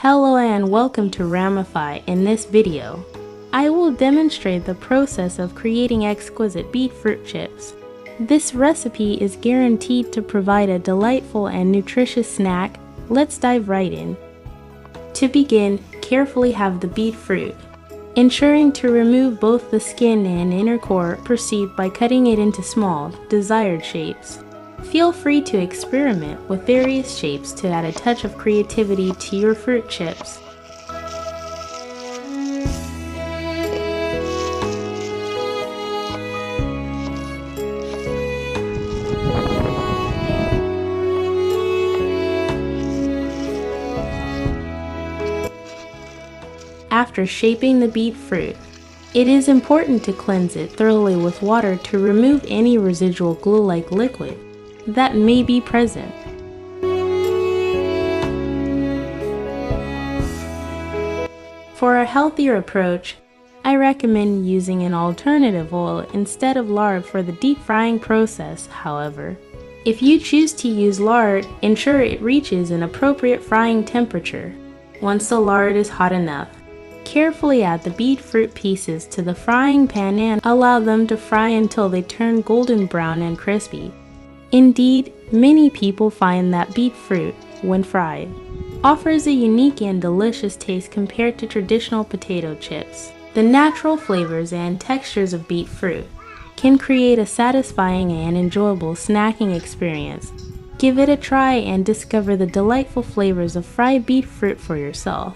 Hello and welcome to Ramify. In this video, I will demonstrate the process of creating exquisite beet fruit chips. This recipe is guaranteed to provide a delightful and nutritious snack. Let's dive right in. To begin, carefully halve the beet fruit, ensuring to remove both the skin and inner core. Proceed by cutting it into small, desired shapes. Feel free to experiment with various shapes to add a touch of creativity to your fruit chips. After shaping the beet fruit, it is important to cleanse it thoroughly with water to remove any residual glue-like liquid that may be present. For a healthier approach, I recommend using an alternative oil instead of lard for the deep frying process. However, if you choose to use lard, ensure it reaches an appropriate frying temperature. Once the lard is hot enough, carefully add the beet fruit pieces to the frying pan and allow them to fry until they turn golden brown and crispy. Indeed, many people find that beet fruit, when fried, offers a unique and delicious taste compared to traditional potato chips. The natural flavors and textures of beet fruit can create a satisfying and enjoyable snacking experience. Give it a try and discover the delightful flavors of fried beet fruit for yourself.